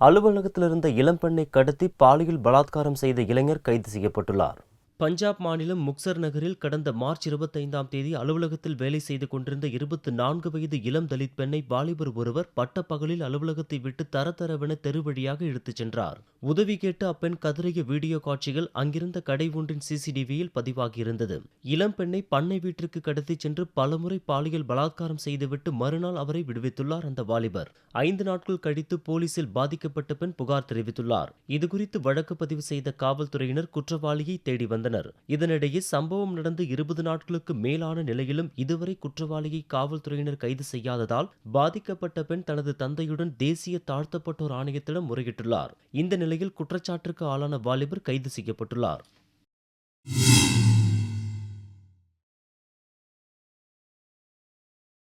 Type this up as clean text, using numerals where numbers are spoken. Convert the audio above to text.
அலுவலகத்தில் இருந்த இளம்பெண்ணை கடத்தி பாலியல் பலாத்காரம் செய்த இளைஞர் கைது செய்யப்பட்டுள்ளார். பஞ்சாப் மாநிலம் முக்சர் நகரில் கடந்த மார்ச் 25ஆம் தேதி அலுவலகத்தில் வேலை செய்து கொண்டிருந்த 24 வயது இளம் தலித் பெண்ணை வாலிபர் ஒருவர் பட்டப்பகலில் அலுவலகத்தை விட்டு தரதரவென தெரு வழியாக இழுத்துச் சென்றார். உதவி கேட்டு அப்பெண் கதறிய வீடியோ காட்சிகள் அங்கிருந்த கடை ஒன்றின் சிசிடிவியில் பதிவாகியிருந்தது. இளம் பெண்ணை பண்ணை வீட்டிற்கு கடத்திச் சென்று பலமுறை பாலியல் பலாத்காரம் செய்துவிட்டு மறுநாள் அவரை விடுவித்துள்ளார் அந்த வாலிபர். 5 நாட்கள் கழித்து போலீசில் பாதிக்கப்பட்ட பெண் புகார் தெரிவித்துள்ளார். இதுகுறித்து வழக்கு பதிவு செய்த காவல்துறையினர் குற்றவாளியை தேடி வந்தனர். இதனிடையே சம்பவம் நடந்து 20 நாட்களுக்கு மேலான நிலையிலும் இதுவரை குற்றவாளியை காவல்துறையினர் கைது செய்யாததால் பாதிக்கப்பட்ட பெண் தனது தந்தையுடன் தேசிய தாழ்த்தப்பட்டோர் ஆணையத்திடம் முறையிட்டுள்ளார். இந்த நிலையில் குற்றச்சாட்டுக்கு ஆளான வாலிபர் கைது செய்யப்பட்டுள்ளார்.